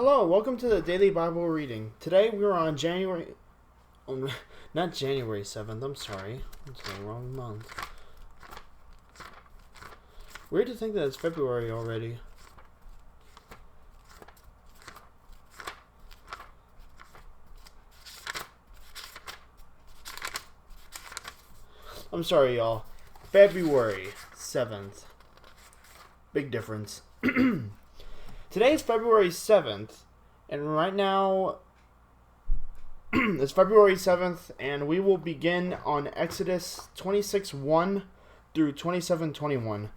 Hello, welcome to the Daily Bible Reading. Today we are on not January 7th, I'm sorry. It's the wrong month. Weird to think that it's February already. I'm sorry, y'all. February 7th. Big difference. Today is February 7th, and right now it's February 7th, and we will begin on Exodus 26:1 through 27:21.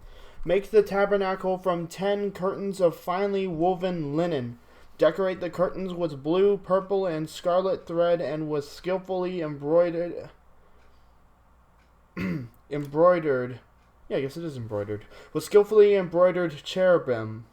Make the tabernacle from 10 curtains of finely woven linen. Decorate the curtains with blue, purple, and scarlet thread, and with skillfully embroidered. Yeah, I guess it is embroidered. With skillfully embroidered cherubim.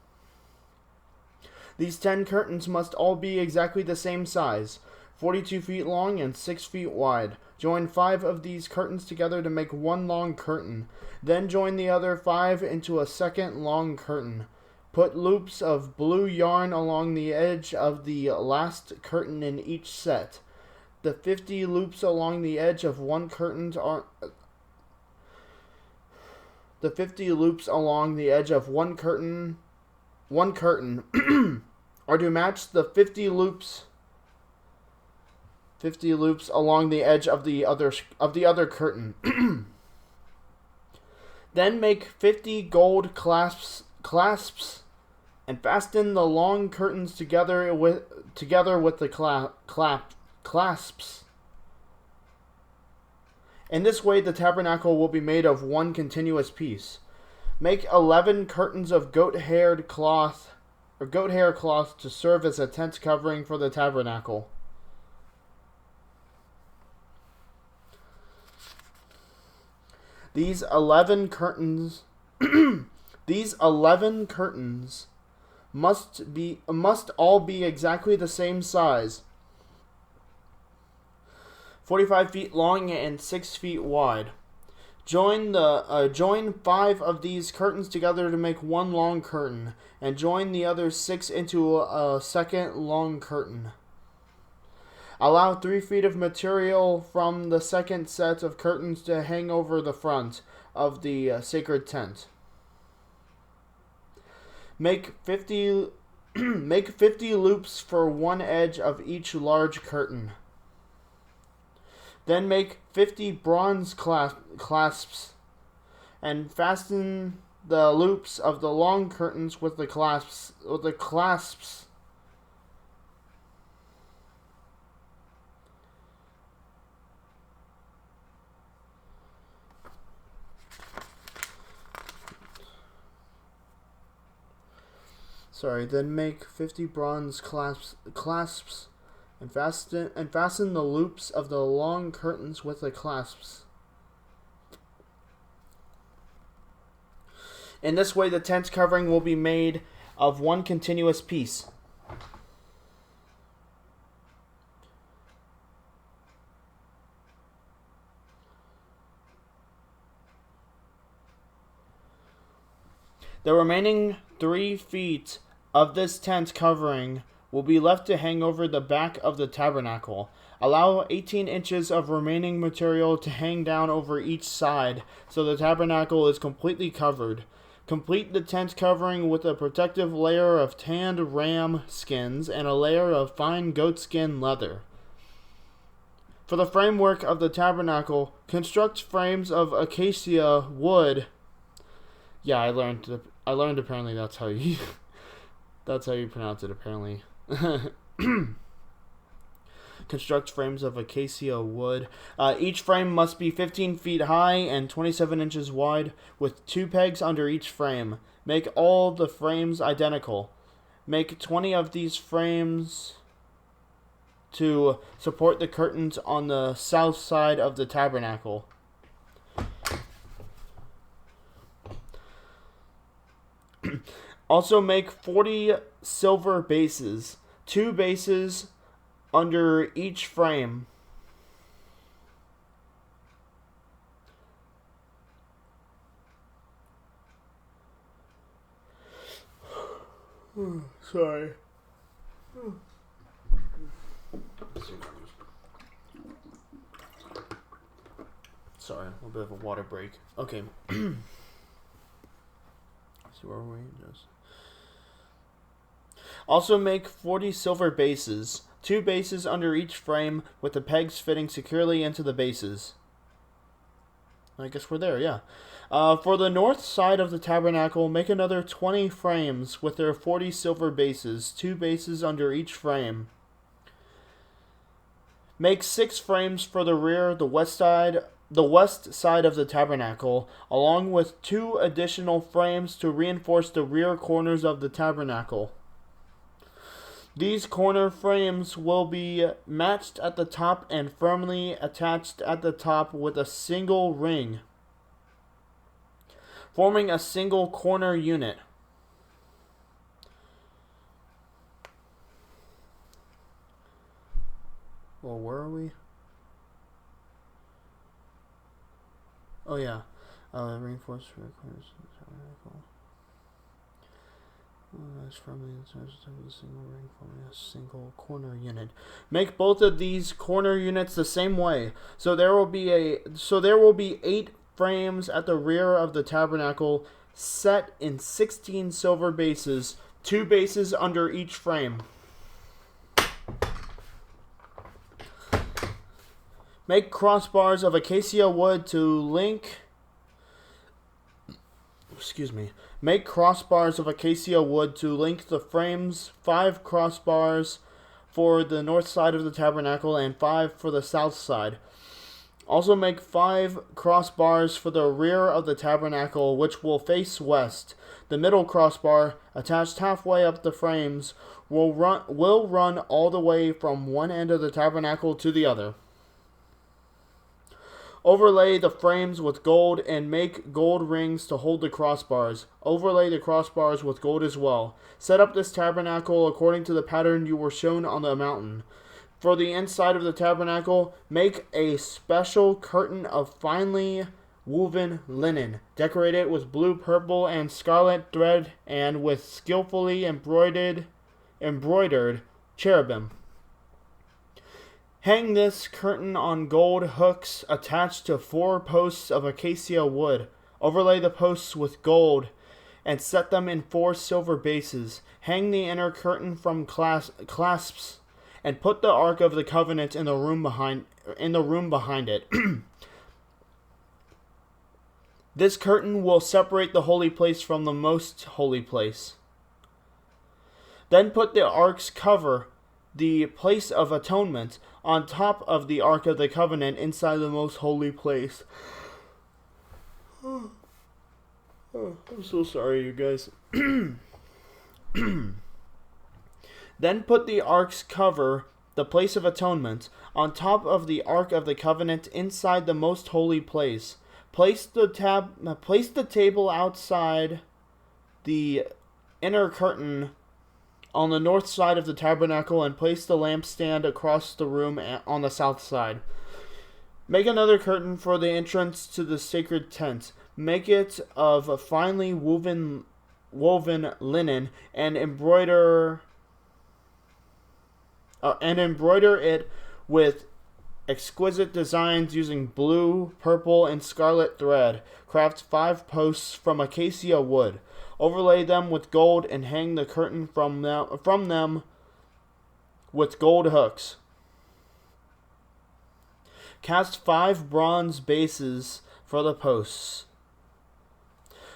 These 10 curtains must all be exactly the same size, 42 feet long and 6 feet wide. Join 5 of these curtains together to make one long curtain. Then join the other 5 into a second long curtain. Put loops of blue yarn along the edge of the last curtain in each set. The 50 loops along the edge of one curtain are... The 50 loops along the edge of one curtain are to match the 50 loops along the edge of the other curtain. Then make 50 gold clasps and fasten the long curtains together with the clasps. In this way, the tabernacle will be made of one continuous piece. Make 11 curtains of goat hair cloth to serve as a tent covering for the tabernacle. These 11 curtains must all be exactly the same size. 45 feet long and 6 feet wide. Join 5 of these curtains together to make one long curtain, and join the other 6 into a second long curtain. Allow 3 feet of material from the second set of curtains to hang over the front of the sacred tent. Make 50 loops for one edge of each large curtain. Then make 50 bronze clasps and fasten the loops of the long curtains with the clasps. Then make 50 bronze clasps and fasten the loops of the long curtains with the clasps. In this way, the tent covering will be made of one continuous piece. The remaining 3 feet of this tent covering will be left to hang over the back of the tabernacle. Allow 18 inches of remaining material to hang down over each side, so the tabernacle is completely covered. Complete the tent covering with a protective layer of tanned ram skins and a layer of fine goatskin leather. For the framework of the tabernacle, construct frames of acacia wood. Yeah, I learned apparently that's how you pronounce it, apparently. Construct frames of acacia wood. Each frame must be 15 feet high and 27 inches wide, with 2 pegs under each frame. Make all the frames identical. Make 20 of these frames to support the curtains on the south side of the tabernacle. Also make 40 silver bases, 2 bases under each frame. Sorry. Sorry, a little bit of a water break. Okay. So where were we? Just... Also make 40 silver bases. 2 bases under each frame with the pegs fitting securely into the bases. I guess we're there, yeah. For the north side of the tabernacle, make another 20 frames with their 40 silver bases. 2 bases under each frame. Make 6 frames for the rear, the west side of the tabernacle, along with 2 additional frames to reinforce the rear corners of the tabernacle. These corner frames will be matched at the top and firmly attached at the top with a single ring, forming a single corner unit. Well, where are we? Oh yeah, reinforced rear corners of the tabernacle. That's firmly attached to the single ring, forming a single corner unit. Make both of these corner units the same way. So there will be 8 frames at the rear of the tabernacle, set in 16 silver bases, 2 bases under each frame. Make crossbars of acacia wood to link. Make crossbars of acacia wood to link the frames. 5 crossbars for the north side of the tabernacle and 5 for the south side. Also make 5 crossbars for the rear of the tabernacle, which will face west. The middle crossbar, attached halfway up the frames, will run all the way from one end of the tabernacle to the other. Overlay the frames with gold and make gold rings to hold the crossbars. Overlay the crossbars with gold as well. Set up this tabernacle according to the pattern you were shown on the mountain. For the inside of the tabernacle, make a special curtain of finely woven linen. Decorate it with blue, purple, and scarlet thread and with skillfully embroidered cherubim. Hang this curtain on gold hooks attached to 4 posts of acacia wood. Overlay the posts with gold and set them in 4 silver bases. Hang the inner curtain from clasps and put the Ark of the Covenant in the room behind it. This curtain will separate the holy place from the most holy place. Then put the Ark's cover, the place of atonement, on top of the Ark of the Covenant inside the most holy place. I'm so sorry, you guys. Then put the Ark's cover, the place of atonement, on top of the Ark of the Covenant inside the most holy place. Place the table outside the inner curtain on the north side of the tabernacle and place the lampstand across the room on the south side. Make another curtain for the entrance to the sacred tent. Make it of finely woven linen and embroider it with exquisite designs using blue, purple, and scarlet thread. Craft 5 posts from acacia wood. Overlay them with gold and hang the curtain from them with gold hooks. Cast 5 bronze bases for the posts.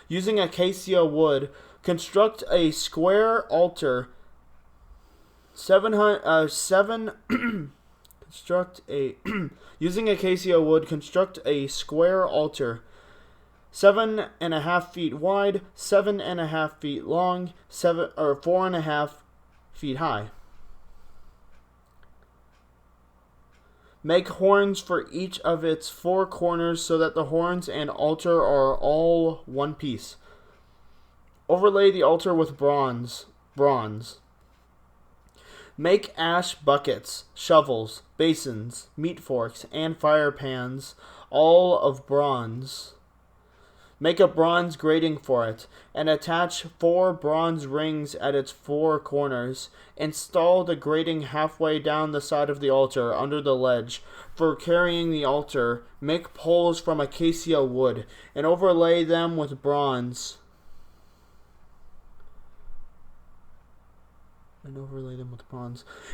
Using acacia wood, construct a square altar. Using acacia wood, construct a square altar. 7.5 feet wide, 7.5 feet long, 4.5 feet high. Make horns for each of its 4 corners so that the horns and altar are all one piece. Overlay the altar with bronze. Make ash buckets, shovels, basins, meat forks, and fire pans, all of bronze. Make a bronze grating for it, and attach 4 bronze rings at its 4 corners. Install the grating halfway down the side of the altar, under the ledge. For carrying the altar, make poles from acacia wood, and overlay them with bronze.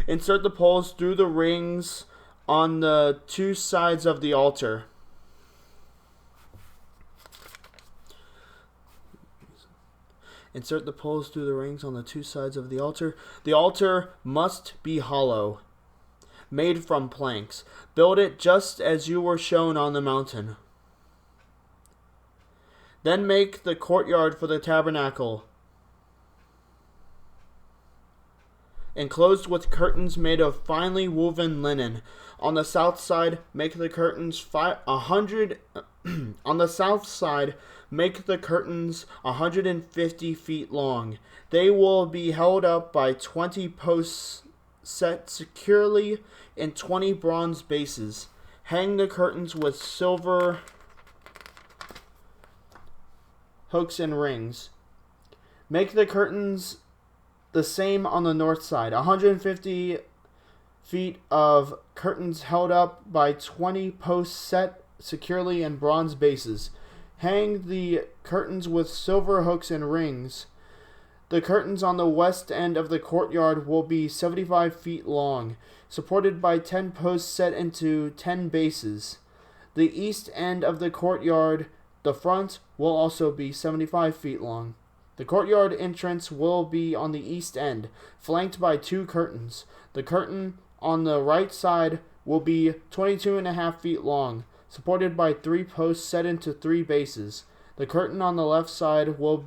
Insert the poles through the rings on the 2 sides of the altar. Insert the poles through the rings on the 2 sides of the altar. The altar must be hollow, made from planks. Build it just as you were shown on the mountain. Then make the courtyard for the tabernacle, enclosed with curtains made of finely woven linen. On the south side, make the curtains 150 feet long. They will be held up by 20 posts set securely in 20 bronze bases. Hang the curtains with silver hooks and rings. Make the curtains the same on the north side. 150 feet of curtains held up by 20 posts set securely in bronze bases. Hang the curtains with silver hooks and rings. The curtains on the west end of the courtyard will be 75 feet long, supported by 10 posts set into 10 bases. The east end of the courtyard, the front, will also be 75 feet long. The courtyard entrance will be on the east end, flanked by 2 curtains. The curtain on the right side will be 22.5 feet long, supported by 3 posts set into 3 bases. The curtain on the left side will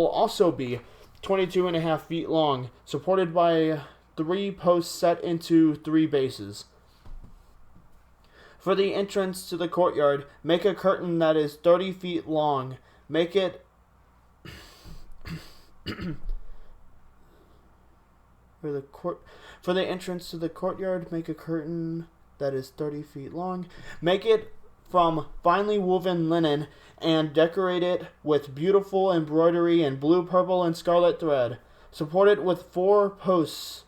also be 22.5 feet long, supported by 3 posts set into 3 bases. For the entrance to the courtyard, make a curtain that is 30 feet long. Make it For the entrance to the courtyard, make a curtain that is 30 feet long. Make it from finely woven linen and decorate it with beautiful embroidery in blue, purple, and scarlet thread. Support it with 4 posts,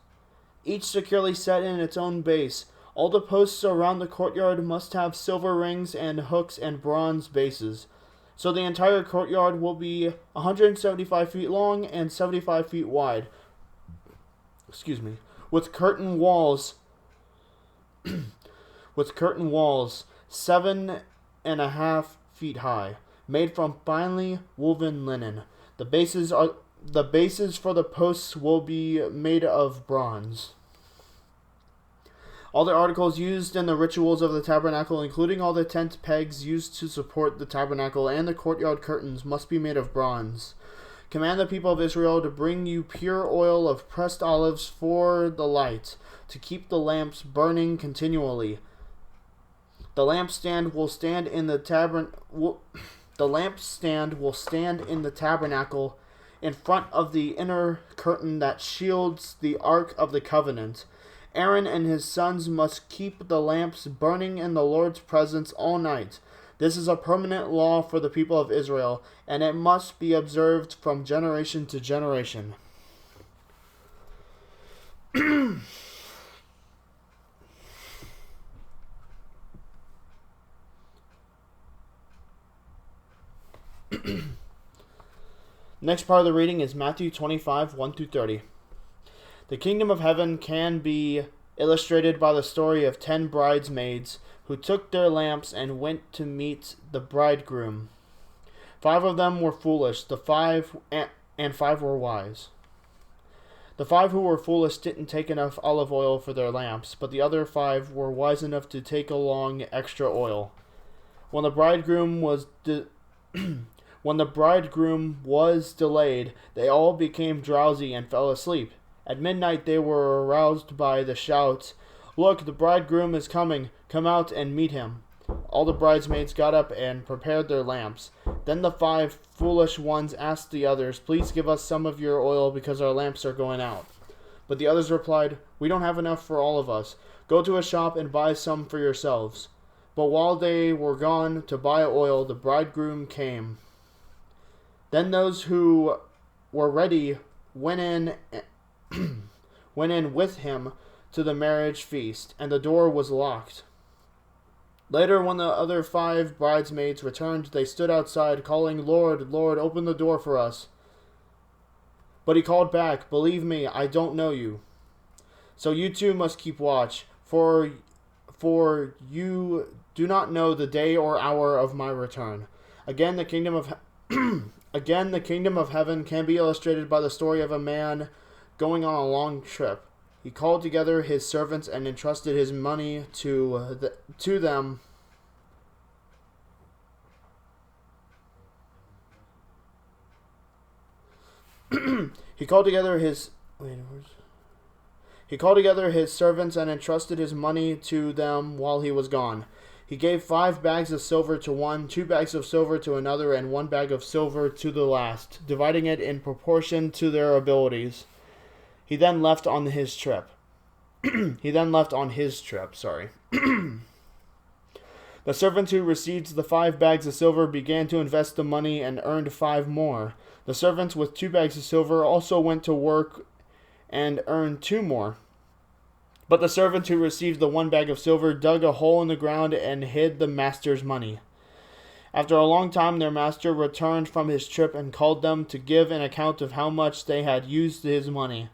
each securely set in its own base. All the posts around the courtyard must have silver rings and hooks and bronze bases. So the entire courtyard will be 175 feet long and 75 feet wide. With curtain walls 7.5 feet high, made from finely woven linen. The bases for the posts will be made of bronze. All the articles used in the rituals of the tabernacle, including all the tent pegs used to support the tabernacle and the courtyard curtains, must be made of bronze. Command the people of Israel to bring you pure oil of pressed olives for the light, to keep the lamps burning continually. The lampstand will stand in the tabernacle in front of the inner curtain that shields the Ark of the Covenant. Aaron and his sons must keep the lamps burning in the Lord's presence all night. This is a permanent law for the people of Israel, and it must be observed from generation to generation. Next part of the reading is Matthew 25, 1-30. The kingdom of heaven can be illustrated by the story of 10 bridesmaids who took their lamps and went to meet the bridegroom. 5 of them were foolish, and 5 were wise. The 5 who were foolish didn't take enough olive oil for their lamps, but the other 5 were wise enough to take along extra oil. When the bridegroom was delayed, they all became drowsy and fell asleep. At midnight they were aroused by the shout, "Look, the bridegroom is coming. Come out and meet him." All the bridesmaids got up and prepared their lamps. Then the 5 foolish ones asked the others, "Please give us some of your oil because our lamps are going out." But the others replied, "We don't have enough for all of us. Go to a shop and buy some for yourselves." But while they were gone to buy oil, the bridegroom came. Then those who were ready went in with him to the marriage feast, and the door was locked. Later, when the other 5 bridesmaids returned, they stood outside, calling, "Lord, Lord, open the door for us." But he called back, "Believe me, I don't know you. So you too must keep watch, for you do not know the day or hour of my return." Again, the kingdom of heaven can be illustrated by the story of a man going on a long trip. He called together his servants and entrusted his money to them. He called together his servants and entrusted his money to them while he was gone. He gave 5 bags of silver to one, 2 bags of silver to another, and 1 bag of silver to the last, dividing it in proportion to their abilities. He then left on his trip. Sorry. The servant who received the 5 bags of silver began to invest the money and earned 5 more. The servants with 2 bags of silver also went to work and earned 2 more. But the servant who received the 1 bag of silver dug a hole in the ground and hid the master's money. After a long time, their master returned from his trip and called them to give an account of how much they had used his money.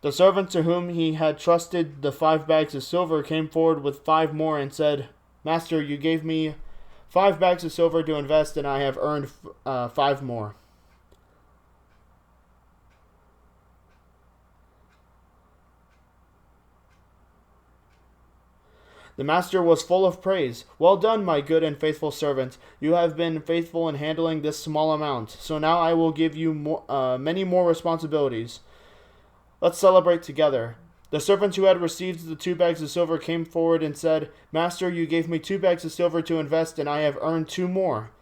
The servant to whom he had trusted the 5 bags of silver came forward with 5 more and said, "Master, you gave me 5 bags of silver to invest, and I have earned 5 more." The master was full of praise. "Well done, my good and faithful servant. You have been faithful in handling this small amount. So now I will give you many more responsibilities. Let's celebrate together." The servant who had received the 2 bags of silver came forward and said, "Master, you gave me 2 bags of silver to invest, and I have earned 2 more."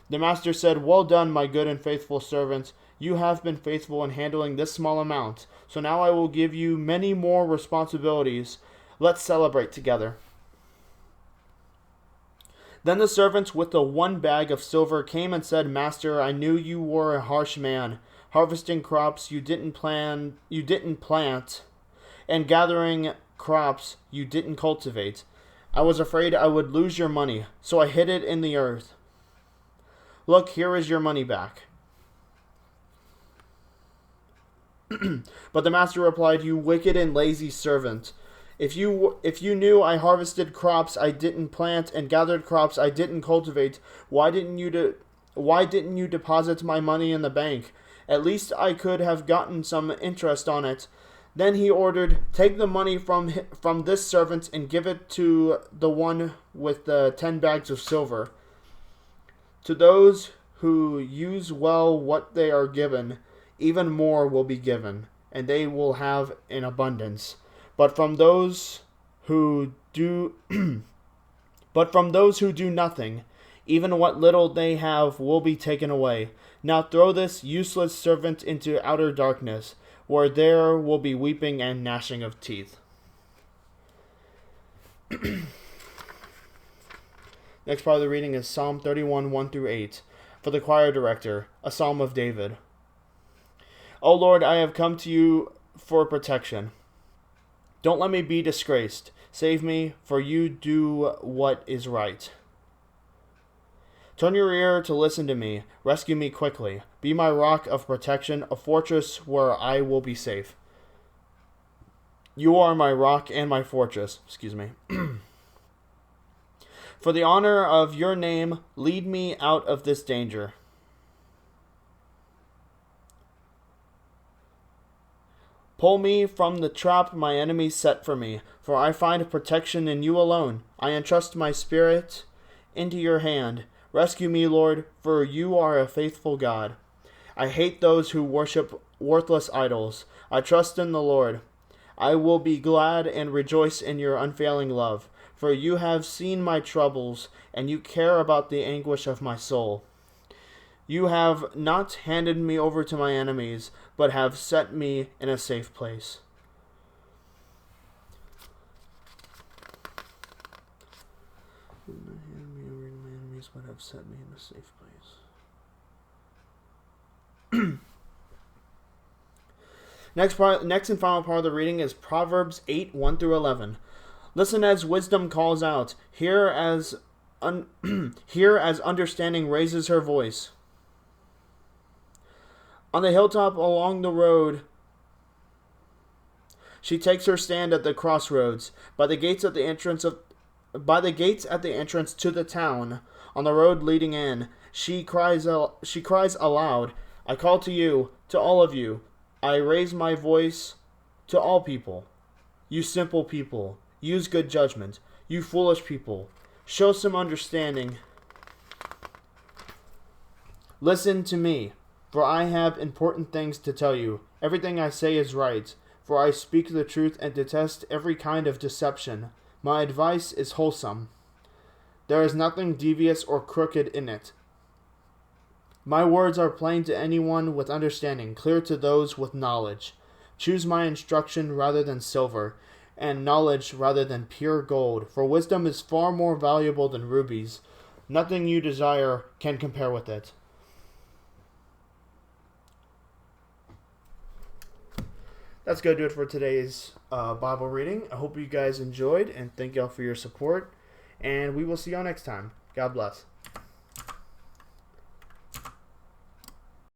The master said, "Well done, my good and faithful servant. You have been faithful in handling this small amount. So now I will give you many more responsibilities. Let's celebrate together." Then the servant with the 1 bag of silver came and said, "Master, I knew you were a harsh man, harvesting crops you didn't plant, and gathering crops you didn't cultivate. I was afraid I would lose your money, so I hid it in the earth. Look, here is your money back." But the master replied, "You wicked and lazy servant. If you knew I harvested crops I didn't plant and gathered crops I didn't cultivate, why didn't you deposit my money in the bank? At least I could have gotten some interest on it." Then he ordered, "Take the money from this servant and give it to the one with the 10 bags of silver. To those who use well what they are given, even more will be given, and they will have in abundance. But from those who do nothing, even what little they have will be taken away. Now throw this useless servant into outer darkness, where there will be weeping and gnashing of teeth." Next part of the reading is Psalm 31, 1-8. For the choir director, a psalm of David. "O Lord, I have come to you for protection. Don't let me be disgraced. Save me, for you do what is right. Turn your ear to listen to me. Rescue me quickly. Be my rock of protection, a fortress where I will be safe. You are my rock and my fortress." "For the honor of your name, lead me out of this danger. Pull me from the trap my enemies set for me, for I find protection in you alone. I entrust my spirit into your hand. Rescue me, Lord, for you are a faithful God. I hate those who worship worthless idols. I trust in the Lord. I will be glad and rejoice in your unfailing love, for you have seen my troubles, and you care about the anguish of my soul. You have not handed me over to my enemies, but have set me in a safe place." but have set me in a safe place. Next and final part of the reading is Proverbs 8, 1 through 11. Listen as wisdom calls out. Hear as understanding raises her voice. On the hilltop along the road, she takes her stand at the crossroads, by the gates at the entrance to the town, on the road leading in. She cries aloud, I call to you, to all of you. I raise my voice to all people. You simple people, use good judgment. You foolish people, show some understanding. Listen to me, for I have important things to tell you. Everything I say is right, for I speak the truth and detest every kind of deception. My advice is wholesome. There is nothing devious or crooked in it. My words are plain to anyone with understanding, clear to those with knowledge. Choose my instruction rather than silver, and knowledge rather than pure gold, for wisdom is far more valuable than rubies. Nothing you desire can compare with it. That's going to do it for today's Bible reading. I hope you guys enjoyed, and thank y'all for your support. And we will see y'all next time. God bless.